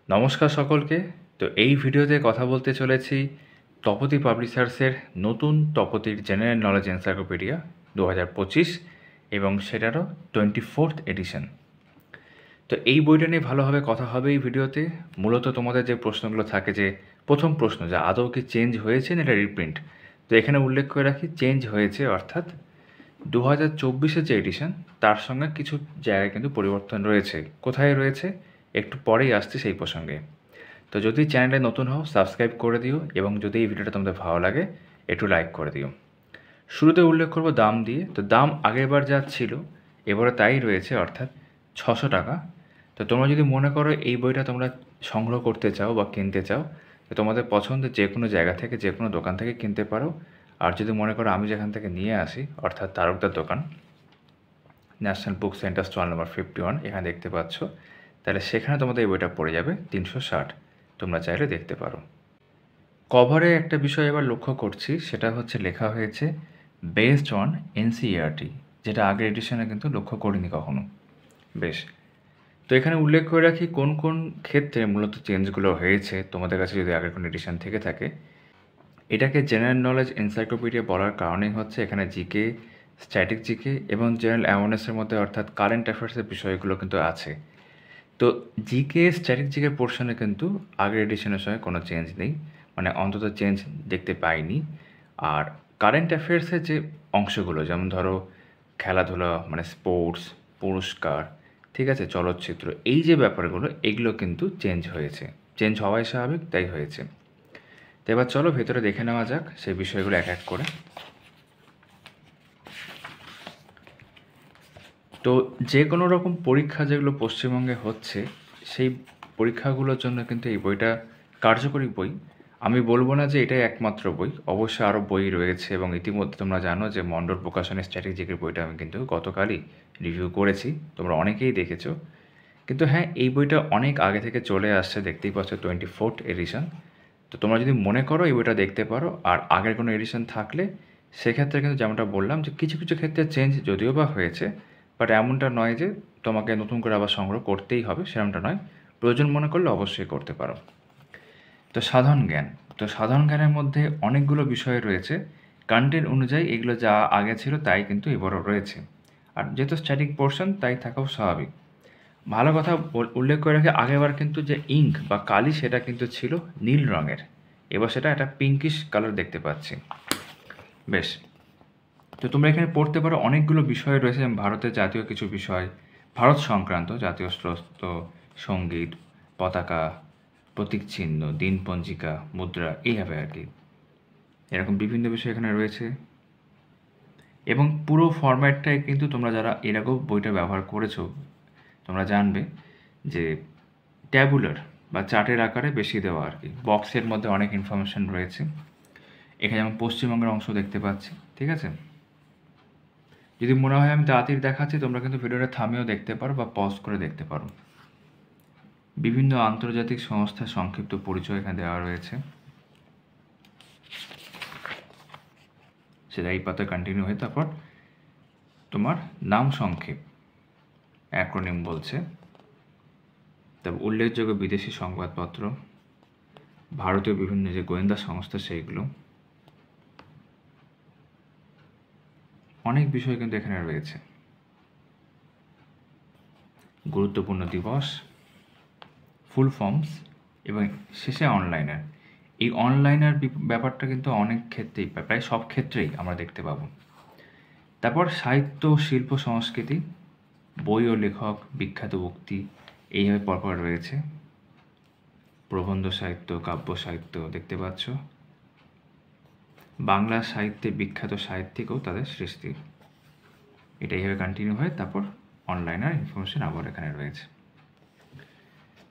নমস্কার সকলকে। তো এই ভিডিওতে কথা বলতে চলেছি তপতী পাবলিশার্সের নতুন তপতীর জেনারেল নলেজ এনসাইক্লোপিডিয়া 2025 এবং সেটারও 24th এডিশন। তো এই বইটা নিয়ে ভালোভাবে কথা হবে এই ভিডিওতে। মূলত তোমাদের যে প্রশ্নগুলো থাকে, যে প্রথম প্রশ্ন যে আদৌ কি চেঞ্জ হয়েছে না এটা রিপ্রিন্ট, তো এখানে উল্লেখ করে রাখি চেঞ্জ হয়েছে, অর্থাৎ 2024-এর যে এডিশন তার সঙ্গে কিছু জায়গায় কিন্তু পরিবর্তন রয়েছে। কোথায় রয়েছে একটু পরেই আসছে সেই প্রসঙ্গে। তো যদি চ্যানেলে নতুন হও সাবস্ক্রাইব করে দিও, এবং যদি এই ভিডিওটা তোমাদের ভালো লাগে একটু লাইক করে দিও। শুরুতে উল্লেখ করব দাম দিয়ে। তো দাম আগেরবার যা ছিল এবারে তাই রয়েছে, অর্থাৎ 600 টাকা। তো তোমরা যদি মনে করো এই বইটা তোমরা সংগ্রহ করতে চাও বা কিনতে চাও, তো তোমাদের পছন্দের যে কোনো জায়গা থেকে যে কোনো দোকান থেকে কিনতে পারো। আর যদি মনে করো আমি যেখান থেকে নিয়ে আসি, অর্থাৎ তারকদার দোকান, national book centre stall number 51, এখানে দেখতে পাচ্ছ, তাহলে সেখানে তোমাদের এই বইটা পড়ে যাবে 360। তোমরা চাইলে দেখতে পারো। কভারে একটা বিষয় এবার লক্ষ্য করছি, সেটা হচ্ছে লেখা হয়েছে বেসড অন এনসিইআরটি, যেটা আগের এডিশনে কিন্তু লক্ষ্য করিনি কখনো। বেশ, তো এখানে উল্লেখ করে রাখি কোন কোন ক্ষেত্রে মূলত চেঞ্জগুলো হয়েছে। তোমাদের কাছে যদি আগের কোনো এডিশন থেকে থাকে, এটাকে জেনারেল নলেজ এনসাইক্লোপিডিয়া বলার কারণেই হচ্ছে এখানে জিকে, স্ট্যাটিক জিকে এবং জেনারেল অ্যাওয়ারনেসের মধ্যে, অর্থাৎ কারেন্ট অ্যাফেয়ার্সের বিষয়গুলো কিন্তু আছে। তো জিকে, স্ট্যাটিক জিকের পোর্শনে কিন্তু আগের এডিশনের সঙ্গে কোনো চেঞ্জ নেই, মানে অন্তত চেঞ্জ দেখতে পাইনি। আর কারেন্ট অ্যাফেয়ার্সের যে অংশগুলো, যেমন ধরো খেলাধুলা, মানে স্পোর্টস, পুরস্কার, ঠিক আছে, চলচ্চিত্র, এই যে ব্যাপারগুলো, এগুলো কিন্তু চেঞ্জ হয়েছে। চেঞ্জ হওয়াই স্বাভাবিক, তাই হয়েছে। তো এবার চলো ভেতরে দেখে নেওয়া যাক সেই বিষয়গুলো এক এক করে। তো যে কোনো রকম পরীক্ষা যেগুলো পশ্চিমবঙ্গে হচ্ছে, সেই পরীক্ষাগুলোর জন্য কিন্তু এই বইটা কার্যকরী বই। আমি বলবো না যে এটাই একমাত্র বই, অবশ্যই আরও বই রয়েছে, এবং ইতিমধ্যে তোমরা জানো যে মণ্ডল প্রকাশনের স্ট্র্যাটেজিকের বইটা আমি কিন্তু গতকালই রিভিউ করেছি, তোমরা অনেকেই দেখেছো। কিন্তু হ্যাঁ, এই বইটা অনেক আগে থেকে চলে আসছে, দেখতেই পাচ্ছ 24th এডিশন। তো তোমরা যদি মনে করো এই বইটা দেখতে পারো, আর আগের কোনো এডিশন থাকলে সেক্ষেত্রে কিন্তু যেমনটা বললাম যে কিছু কিছু ক্ষেত্রে চেঞ্জ যদিও বা হয়েছে, বাট এমনটা নয় যে তোমাকে নতুন করে আবার সংগ্রহ করতেই হবে, সেরকমটা নয়। প্রয়োজন মনে করলে অবশ্যই করতে পারো। তো সাধারণ জ্ঞান, তো সাধারণ জ্ঞানের মধ্যে অনেকগুলো বিষয় রয়েছে। কন্টেন্ট অনুযায়ী এগুলো যা আগে ছিল তাই কিন্তু এবারও রয়েছে। আর যেহেতু স্ট্যাটিক পোর্শন, তাই থাকাও স্বাভাবিক। ভালো কথা উল্লেখ করে রাখি, আগেরবার কিন্তু যে ইঙ্ক বা কালি সেটা কিন্তু ছিল নীল রঙের, এবার সেটা একটা পিঙ্কিশ কালার দেখতে পাচ্ছি। বেশ, তো তোমরা এখানে পড়তে পারো অনেকগুলো বিষয় রয়েছে, যেমন ভারতের জাতীয় কিছু বিষয়, ভারত সংক্রান্ত জাতীয় স্রোত, সঙ্গীত, পতাকা, প্রতীক চিহ্ন, দিন পঞ্জিকা, মুদ্রা, এইভাবে আর কি। এরকম বিভিন্ন বিষয় এখানে রয়েছে, এবং পুরো ফরম্যাটটাই কিন্তু তোমরা যারা এরকম বইটা ব্যবহার করেছো তোমরা জানবে যে ট্যাবুলার বা চার্টের আকারে বেশি দেওয়া আর কি। বক্সের মধ্যে অনেক ইনফরমেশন রয়েছে। এখানে যেমন পশ্চিমবঙ্গের অংশ দেখতে পাচ্ছি, ঠিক আছে। যদি মনে হয় আমি তাড়াতাড়ি দেখাচ্ছি, তোমরা কিন্তু ভিডিওটা থামিয়েও দেখতে পারো বা পজ করে দেখতে পারো। বিভিন্ন আন্তর্জাতিক সংস্থার সংক্ষিপ্ত পরিচয় এখানে দেওয়া রয়েছে, সেটা এই পাতায় কন্টিনিউ হয়ে তারপর তোমার নাম সংক্ষেপ, অ্যাক্রোনিম বলছে, তারপর উল্লেখযোগ্য বিদেশি সংবাদপত্র, ভারতীয় বিভিন্ন যে গোয়েন্দা সংস্থা সেইগুলো, অনেক বিষয় কিন্তু এখানে রয়েছে। গুরুত্বপূর্ণ দিবস, ফুল ফর্মস, এবং শেষে অনলাইনার। এই অনলাইনার ব্যাপারটা কিন্তু অনেক ক্ষেত্রেই, প্রায় সব ক্ষেত্রেই আমরা দেখতে পাবো। তারপর সাহিত্য, শিল্প, সংস্কৃতি, বই ও লেখক, বিখ্যাত উক্তি, এইভাবে পরপর রয়েছে। প্রবন্ধ সাহিত্য, কাব্য সাহিত্য দেখতে পাচ্ছ। বাংলা সাহিত্যে বিখ্যাত সাহিত্যিক ও তাদের সৃষ্টি, এটা এইভাবে কন্টিনিউ হয়। তারপর অনলাইনার ইনফরমেশন আবার এখানে রয়েছে।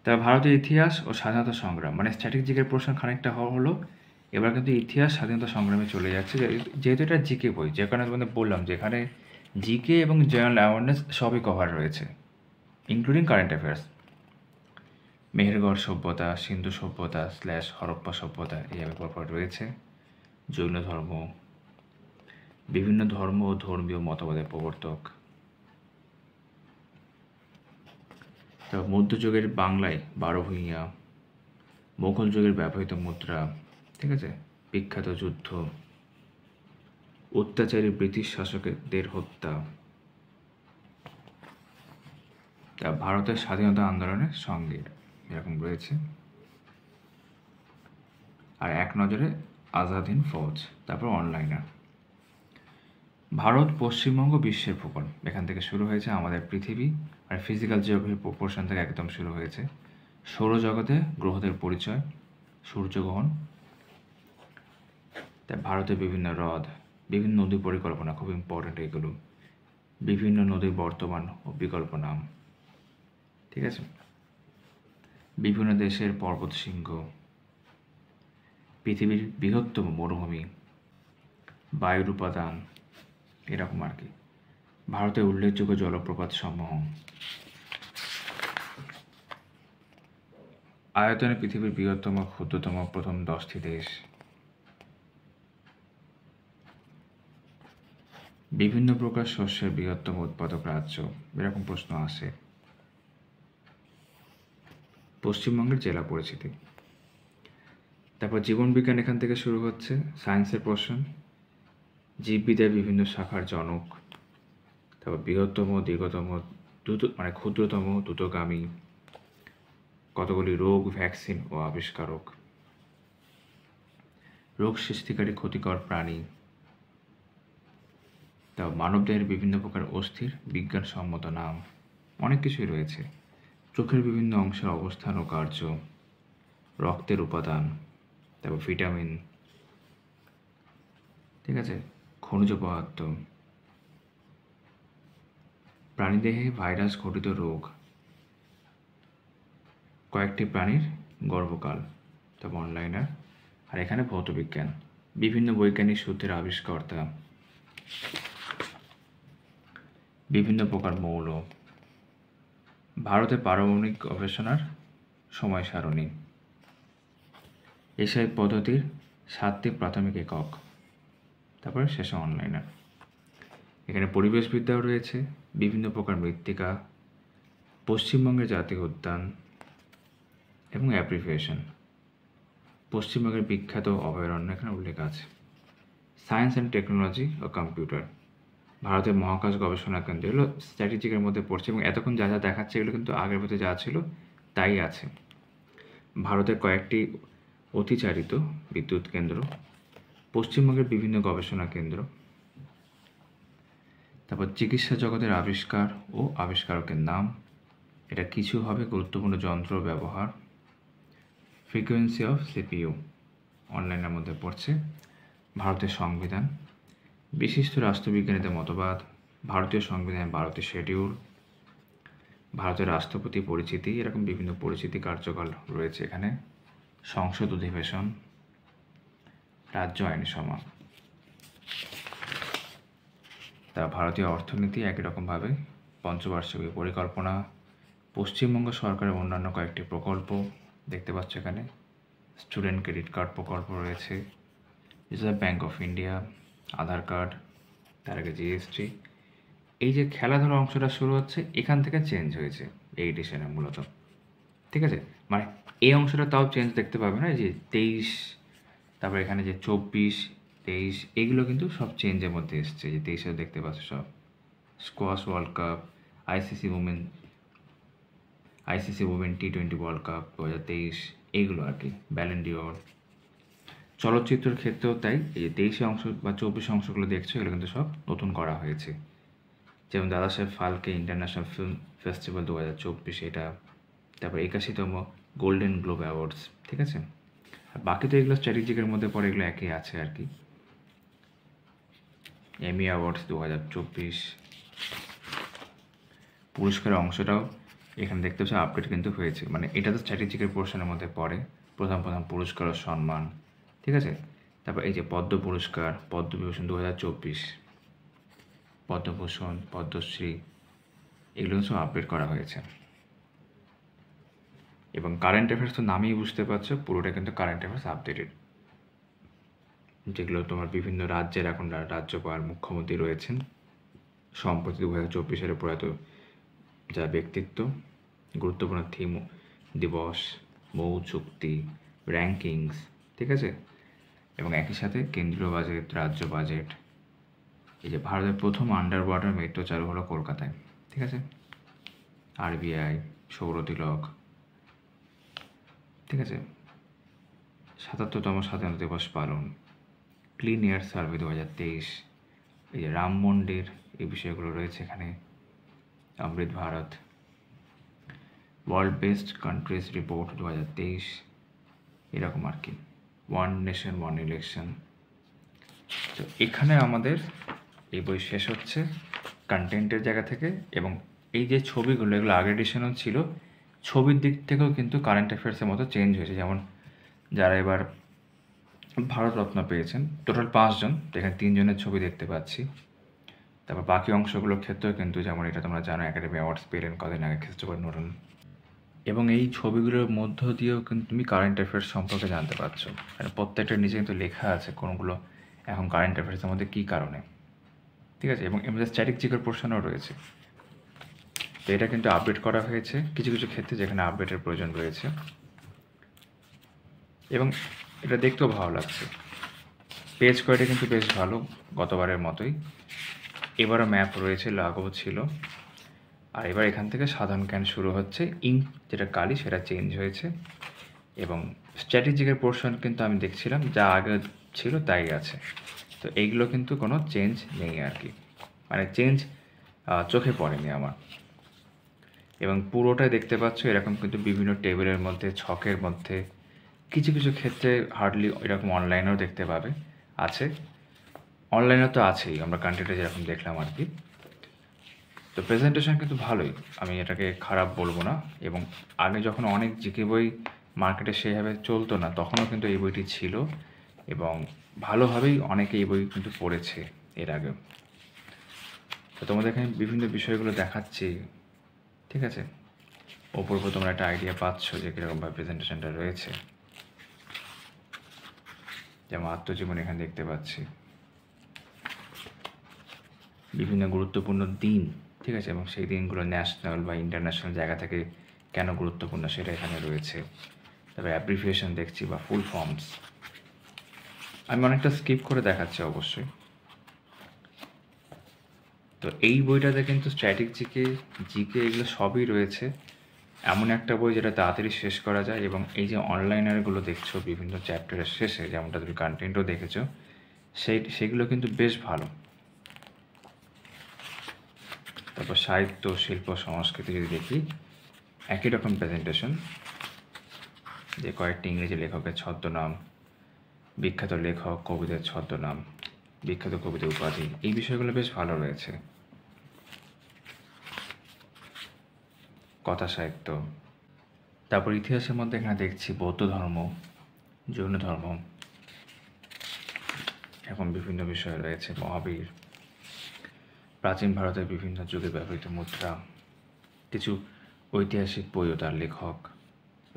তার ভারতের ইতিহাস ও স্বাধীনতা সংগ্রাম, মানে স্ট্র্যাটেজিকের প্রশ্ন খানিকটা হলো, এবার কিন্তু ইতিহাস স্বাধীনতা সংগ্রামে চলে যাচ্ছে, যেহেতু এটা জিকে বই, যে কারণে তোমাদের বললাম যে এখানে জিকে এবং জেনারেল অ্যাওয়ারনেস সবই কভার রয়েছে, ইনক্লুডিং কারেন্ট অ্যাফেয়ার্স। মেহেরগড় সভ্যতা, সিন্ধু সভ্যতা / হরপ্পা সভ্যতা, এইভাবে পরপর রয়েছে। জৈন ধর্ম, বিভিন্ন ধর্ম ও ধর্মীয় মতবাদের প্রবর্তক। মধ্যযুগের বাংলায় 12 ভূঁইয়া, মোগল যুগের ব্যবহৃত মুদ্রা, ঠিক আছে, বিখ্যাত যুদ্ধ, অত্যাচারী ব্রিটিশ শাসকদের হত্যা, তা ভারতের স্বাধীনতা আন্দোলনের সঙ্গে এরকম রয়েছে। আর এক নজরে আজাদ হিন্দ ফৌজ, তারপর অনলাইনার। ভারত পশ্চিমবঙ্গ বিশ্বের ভূগোল, এখান থেকে শুরু হয়েছে আমাদের পৃথিবী, আর ফিজিক্যাল জিওগ্রাফি পোর্শন থেকে একদম শুরু হয়েছে। সৌরজগতে গ্রহদের পরিচয়, সূর্যগ্রহণ, তাই ভারতের বিভিন্ন হ্রদ, বিভিন্ন নদী পরিকল্পনা, খুব ইম্পর্ট্যান্ট এগুলো, বিভিন্ন নদীর বর্তমান ও বিকল্প নাম, ঠিক আছে, বিভিন্ন দেশের পর্বত শৃঙ্গ, পৃথিবীর বৃহত্তম মরুভূমি, বায়ুর উপাদান, এরকম আর কি, ভারতের উল্লেখযোগ্য জলপ্রপাত সমূহ, আয়তনে পৃথিবীর বৃহত্তম ক্ষুদ্রতম প্রথম 10টি দেশ, বিভিন্ন প্রকার শস্যের বৃহত্তম উৎপাদক রাজ্য, এরকম প্রশ্ন আসে। পশ্চিমবঙ্গের জেলা পরিচিতি, তারপর জীবনবিজ্ঞান এখান থেকে শুরু হচ্ছে, সায়েন্সের পোর্শন, জীববিদ্যার বিভিন্ন শাখার জনক, তারপর বৃহত্তম, দীর্ঘতম, ক্ষুদ্রতম, দ্রুতগামী, কতগুলি রোগ, ভ্যাকসিন ও আবিষ্কারক, রোগ সৃষ্টিকারী ক্ষতিকর প্রাণী, তারপর মানবদেহের বিভিন্ন প্রকার অস্থির বিজ্ঞানসম্মত নাম, অনেক কিছুই রয়েছে। চোখের বিভিন্ন অংশের অবস্থান ও কার্য, রক্তের উপাদান, তারপর ভিটামিন, ঠিক আছে, খনিজ পদার্থ, প্রাণীদেহে ভাইরাস ঘটিত রোগ, কয়েকটি প্রাণীর গর্ভকাল, তারপর অনলাইনার। আর এখানে ভৌতবিজ্ঞান, বিভিন্ন বৈজ্ঞানিক সূত্রের আবিষ্কর্তা, বিভিন্ন প্রকার মৌল, ভারতের পারমাণবিক গবেষণার সময় সারণী, এসআই পদ্ধতির 7টি প্রাথমিক একক, তারপরে শেষে অনলাইনার। এখানে পরিবেশবিদ্যাও রয়েছে, বিভিন্ন প্রকার মৃত্তিকা, পশ্চিমবঙ্গের জাতীয় উদ্যান এবং অ্যাপ্রিভিয়েশন, পশ্চিমবঙ্গের বিখ্যাত অভয়ারণ্য এখানে উল্লেখ আছে। সায়েন্স অ্যান্ড টেকনোলজি ও কম্পিউটার, ভারতের মহাকাশ গবেষণা কেন্দ্র, এগুলো স্ট্র্যাটেজিকের মধ্যে পড়ছে এবং এতক্ষণ যা যা দেখাচ্ছে এগুলো কিন্তু আগের মধ্যে যা ছিল তাই আছে। ভারতের কয়েকটি অতিচারিত বিদ্যুৎ কেন্দ্র, পশ্চিমবঙ্গের বিভিন্ন গবেষণা কেন্দ্র, তারপর চিকিৎসা জগতের আবিষ্কার ও আবিষ্কারকের নাম, এটা কিছু হবে গুরুত্বপূর্ণ যন্ত্র ব্যবহার, ফ্রিকোয়েন্সি অফ সিপিইউ অনলাইনের মধ্যে পড়ছে। ভারতের সংবিধান, বিশিষ্ট রাষ্ট্রবিজ্ঞানীদের মতবাদ, ভারতীয় সংবিধানের 12টি শিডিউল, ভারতের রাষ্ট্রপতি পরিচিতি, এরকম বিভিন্ন পরিচিতি কার্যকাল রয়েছে এখানে, সংসদ অধিবেশন, রাজ্য আইনসভা। তা ভারতীয় অর্থনীতি একই রকমভাবে পঞ্চবার্ষিকী পরিকল্পনা, পশ্চিমবঙ্গ সরকারের অন্যান্য কয়েকটি প্রকল্প দেখতে পাচ্ছ এখানে, স্টুডেন্ট ক্রেডিট কার্ড প্রকল্প রয়েছে, reserve bank of India, Aadhaar card, তার আগে জিএসটি। এই যে খেলাধুলা অংশটা শুরু হচ্ছে এখান থেকে চেঞ্জ হয়েছে এই এডিশনে মূলত, ঠিক আছে, মানে এই অংশটা তাও চেঞ্জ দেখতে পাবে না, যে 23, তারপর এখানে যে 24, 23, এগুলো কিন্তু সব চেঞ্জের মধ্যে এসছে, যে 23-এ দেখতে পাচ্ছ সব, squash world cup, ICC women T20 world cup 2023, এইগুলো আর কি, ব্যালন ডিওর। চলচ্চিত্রের ক্ষেত্রেও তাই, এই যে 23 অংশ বা 24 অংশগুলো দেখছো এগুলো কিন্তু সব নতুন করা হয়েছে, যেমন দাদা সাহেব ফালকে ইন্টারন্যাশনাল ফিল্ম ফেস্টিভ্যাল 2024 এটা, তারপর 81তম গোল্ডেন গ্লোব অ্যাওয়ার্ডস, ঠিক আছে। আর বাকি তো এগুলো স্ট্র্যাটেজিকের মধ্যে পড়ে, এগুলো একই আছে আর কি। এমি অ্যাওয়ার্ডস 2024 পুরস্কারের অংশটাও এখানে দেখতে পাচ্ছি আপডেট কিন্তু হয়েছে, মানে এটা তো স্ট্র্যাটেজিকের পোর্শনের মধ্যে পড়ে, প্রধান প্রধান পুরস্কার ও সম্মান, ঠিক আছে। তারপর এই যে পদ্ম পুরস্কার, পদ্মবিভূষণ 2024, পদ্মভূষণ, পদ্মশ্রী, এগুলো সব আপডেট করা হয়েছে। এবং কারেন্ট অ্যাফেয়ার্স তো নামেই বুঝতে পারছো, পুরোটা কিন্তু কারেন্ট অ্যাফেয়ার্স আপডেটেড, যেগুলো তোমার বিভিন্ন রাজ্যের এখন রাজ্যপাল, মুখ্যমন্ত্রী রয়েছেন, সম্প্রতি 2024 সালে প্রয়াত যা ব্যক্তিত্ব, গুরুত্বপূর্ণ থিম দিবস, মৌ চুক্তি, র্যাঙ্কিংস, ঠিক আছে, এবং একই সাথে কেন্দ্রীয় বাজেট, রাজ্য বাজেট। এই যে ভারতের প্রথম আন্ডার ওয়াটার মেট্রো চালু হলো কলকাতায়, ঠিক আছে, আরবিআই, সৌরতিলক, ঠিক আছে, ৭৭তম স্বাধীনতা দিবস পালন, ক্লিন এয়ার সার্ভে 2023, এই যে রাম মন্দির, এই বিষয়গুলো রয়েছে এখানে, Amrit Bharat, world best countries report 2023, এরকম আর কি, ওয়ান নেশন ওয়ান ইলেকশন। তো এখানে আমাদের এই বই শেষ হচ্ছে কন্টেন্টের জায়গা থেকে, এবং এই যে ছবিগুলো এগুলো আগের এডিশনও ছিল, ছবির দিক থেকেও কিন্তু কারেন্ট অ্যাফেয়ার্সের মতো চেঞ্জ হয়েছে। যেমন যারা এবার ভারতরত্ন পেয়েছেন টোটাল 5 জন, এখানে 3 জনের ছবি দেখতে পাচ্ছি। তারপর বাকি অংশগুলোর ক্ষেত্রেও কিন্তু, যেমন এটা তোমরা জানো একাডেমি অ্যাওয়ার্ডস পেলেন কদিন আগে খ্রিস্টোফার নোলান, এবং এই ছবিগুলোর মধ্য দিয়েও কিন্তু তুমি কারেন্ট অ্যাফেয়ার্স সম্পর্কে জানতে পারছো। মানে প্রত্যেকটার নিচে কিন্তু লেখা আছে কোনগুলো এখন কারেন্ট অ্যাফেয়ার্সের মধ্যে কী কারণে, ঠিক আছে, এবং এমনি স্ট্যাটিক জিকের পোর্শনও রয়েছে। তো এটা কিন্তু আপডেট করা হয়েছে কিছু কিছু ক্ষেত্রে যেখানে আপডেটের প্রয়োজন রয়েছে, এবং এটা দেখতেও ভালো লাগছে। পেজ কোয়ালিটি কিন্তু বেশ ভালো, গতবারের মতোই। এবারও ম্যাপ রয়েছে, লাগও ছিল। আর এবার এখান থেকে সাধারণ জ্ঞান শুরু হচ্ছে, ইঙ্ক যেটা কালি সেটা চেঞ্জ হয়েছে, এবং স্ট্র্যাটেজিকের পোর্শন কিন্তু আমি দেখছিলাম যা আগে ছিল তাই আছে। তো এইগুলো কিন্তু কোনো চেঞ্জ নেই আর কি, মানে চেঞ্জ চোখে পড়েনি আমার। এবং পুরোটাই দেখতে পাচ্ছ এরকম কিন্তু বিভিন্ন টেবিলের মধ্যে, ছকের মধ্যে, কিছু কিছু ক্ষেত্রে হার্ডলি এরকম অনলাইনেও দেখতে পাবে, আছে। অনলাইনে তো আছেই, আমরা কন্টেন্টে যেরকম দেখলাম আর কি। তো প্রেজেন্টেশন কিন্তু ভালোই, আমি এটাকে খারাপ বলবো না। এবং আগে যখন অনেক জিকে বই মার্কেটে সেভাবে চলতো না, তখনও কিন্তু এই বইটি ছিল, এবং ভালোভাবেই অনেকে এই বই কিন্তু পড়েছে এর আগেও। তো তোমাদের এখানে বিভিন্ন বিষয়গুলো দেখাচ্ছি, ঠিক আছে, ওপর উপর তোমরা একটা আইডিয়া পাচ্ছ যে কীরকমভাবে প্রেজেন্টেশনটা রয়েছে। যেমন আত্মজীবন এখানে দেখতে পাচ্ছি, বিভিন্ন গুরুত্বপূর্ণ দিন, ঠিক আছে, এবং সেই দিনগুলো ন্যাশনাল বা ইন্টারন্যাশনাল জায়গা থেকে কেন গুরুত্বপূর্ণ সেটা এখানে রয়েছে। তারপরে অ্যাব্রিভিয়েশন দেখছি বা ফুল ফর্মস, আমি অনেকটা স্কিপ করে দেখাচ্ছি অবশ্যই। তো এই বইটাতে কিন্তু স্ট্র্যাটিক জিকে এগুলো সবই রয়েছে, এমন একটা বই যেটা তাড়াতাড়ি শেষ করা যায়। এবং এই যে অনলাইনারগুলো দেখছো বিভিন্ন চ্যাপ্টারের শেষে, যেমনটা তুমি কন্টেন্টও দেখেছো, সেগুলো কিন্তু বেশ ভালো। তারপর সাহিত্য, শিল্প, সংস্কৃতি যদি দেখি, একই রকম প্রেজেন্টেশন, যে কয়েকটি ইংরেজি লেখকের ছদ্মনাম, বিখ্যাত লেখক কবিদের ছদ্মনাম, বিখ্যাত কবিদের উপাধি, এই বিষয়গুলো বেশ ভালো রয়েছে। কথা সাহিত্য, তারপর ইতিহাসের মধ্যে এখানে দেখছি বৌদ্ধ ধর্ম, জৈন ধর্ম, এখন বিভিন্ন বিষয় রয়েছে, মহাবীর, প্রাচীন ভারতের বিভিন্ন যুগে ব্যবহৃত মুদ্রা, কিছু ঐতিহাসিক বই ও তার লেখক,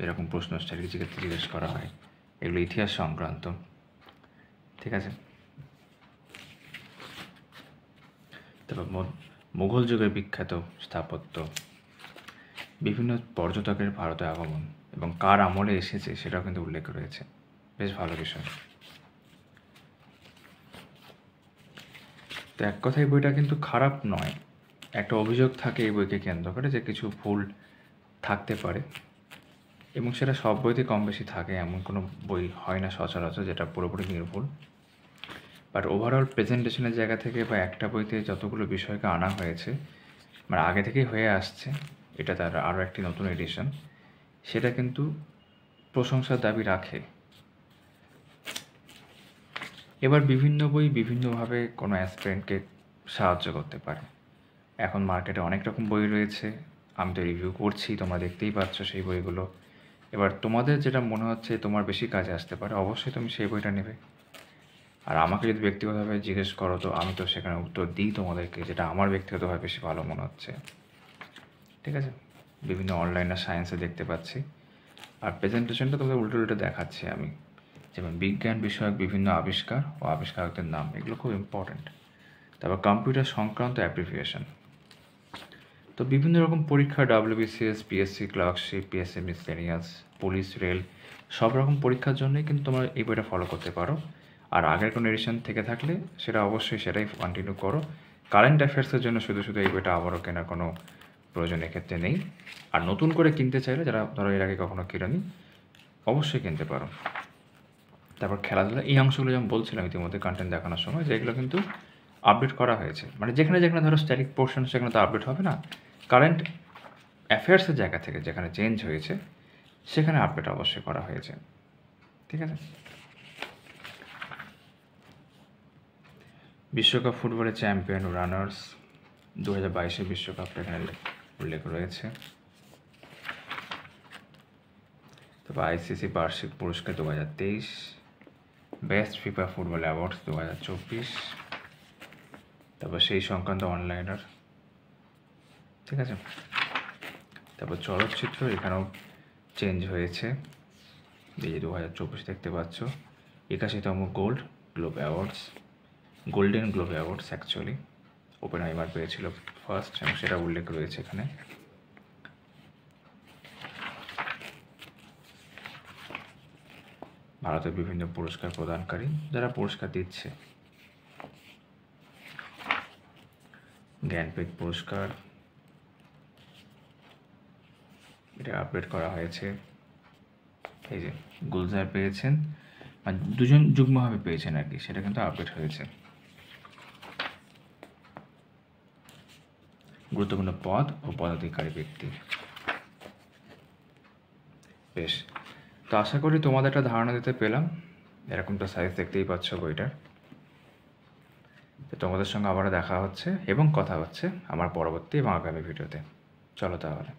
এরকম প্রশ্ন স্ট্র্যাটেজিকে জিজ্ঞেস করা হয়, এগুলো ইতিহাস সংক্রান্ত, ঠিক আছে। তারপর মুঘল যুগের বিখ্যাত স্থাপত্য, বিভিন্ন পর্যটকের ভারতে আগমন এবং কার আমলে এসেছে সেটাও কিন্তু উল্লেখ রয়েছে, বেশ ভালো বিষয়। তো এক কথায় বইটা কিন্তু খারাপ নয়। একটা অভিযোগ থাকে এই বইকে কেন্দ্র করে যে কিছু ভুল থাকতে পারে, এবং সেটা সব বইতে কম বেশি থাকে, এমন কোনো বই হয় না সচরাচর যেটা পুরোপুরি নির্ভুল। বাট ওভারঅল প্রেজেন্টেশনের জায়গা থেকে বা একটা বইতে যতগুলো বিষয়কে আনা হয়েছে, মানে আগে থেকেই হয়ে আসছে, এটা তার আরও একটি নতুন এডিশন, সেটা কিন্তু প্রশংসার দাবি রাখে। এবার বিভিন্ন বই বিভিন্নভাবে কোনো অ্যাসপিরেন্টকে সাহায্য করতে পারে। এখন মার্কেটে অনেক রকম বই রয়েছে, আমি তো রিভিউ করছি, তোমরা দেখতেই পাচ্ছ সেই বইগুলো। এবার তোমাদের যেটা মনে হচ্ছে তোমার বেশি কাজে আসতে পারে, অবশ্যই তুমি সেই বইটা নেবে। আর আমাকে যদি ব্যক্তিগতভাবে জিজ্ঞেস করো, তো আমি তো সেখানে উত্তর দিই তোমাদেরকে যেটা আমার ব্যক্তিগতভাবে বেশি ভালো মনে হচ্ছে, ঠিক আছে। বিভিন্ন অনলাইনে সায়েন্সে দেখতে পাচ্ছি, আর প্রেজেন্টেশনটা তোমাদের উল্টো উল্টো দেখাচ্ছি আমি, যেমন বিজ্ঞান বিষয়ক বিভিন্ন আবিষ্কার ও আবিষ্কারকদের নাম, এগুলো খুব ইম্পর্ট্যান্ট। তারপর কম্পিউটার সংক্রান্ত অ্যাপ্রিভিয়েশন, তো বিভিন্ন রকম পরীক্ষা WBCS, PSC clerkship, PSC miscellaneous, police, rail সব রকম পরীক্ষার জন্যই কিন্তু তোমরা এই বইটা ফলো করতে পারো। আর আগের কোনো এডিশন থেকে থাকলে সেটা অবশ্যই সেটাই কন্টিনিউ করো। কারেন্ট অ্যাফেয়ার্সের জন্য শুধু শুধু এই বইটা আবারও কেনার কোনো প্রয়োজন এক্ষেত্রে নেই। আর নতুন করে কিনতে চাইলে যারা ধরো এর আগে কখনো কেনেনি অবশ্যই কিনতে পারো। তারপর খেলাধুলা এই অংশগুলো যেমন বলছিলাম ইতিমধ্যে কন্টেন্ট দেখানোর সময় যে এগুলো কিন্তু আপডেট করা হয়েছে, মানে যেখানে যেখানে ধরো স্ট্যাটিক পোর্শন সেখানে তো আপডেট হবে না, কারেন্ট অ্যাফেয়ার্সের জায়গা থেকে যেখানে চেঞ্জ হয়েছে সেখানে আপডেট অবশ্যই করা হয়েছে। ঠিক আছে। বিশ্বকাপ ফুটবলের চ্যাম্পিয়ন রানার্স 2022 বিশ্বকাপ এখানে উল্লেখ রয়েছে। তারপর ICC বার্ষিক পুরস্কার 2023, বেস্ট ফিফা ফুটবল অ্যাওয়ার্ডস 2024, তারপর সেই সংক্রান্ত অনলাইনার। ঠিক আছে। তারপর চলচ্চিত্র এখানেও চেঞ্জ হয়েছে, এই যে 2024 দেখতে পাচ্ছ 81তম Golden Globe awards actually Oppenheimer পেয়েছিল ফার্স্ট এবং সেটা উল্লেখ রয়েছে এখানে। ভারতের বিভিন্ন পুরস্কার প্রদানকারী যারা পুরস্কার দিচ্ছে, জ্ঞানপীঠ পুরস্কার এটা আপডেট করা হয়েছে। এই যে গুলজার পেয়েছেন, মানে দুজন যুগ্মভাবে পেয়েছেন আর কি, সেটা কিন্তু আপডেট হয়েছে। গুরুত্বপূর্ণ পদ ও পদাধিকারী ব্যক্তি। বেশ, তো আশা করি তোমাদের একটা ধারণা দিতে পেলাম। এরকমটা সাইজ দেখতেই পাচ্ছ বইটার। তো তোমাদের সঙ্গে আবারও দেখা হচ্ছে এবং কথা হচ্ছে আমার পরবর্তী এবং আগামী ভিডিওতে। চলো তাহলে।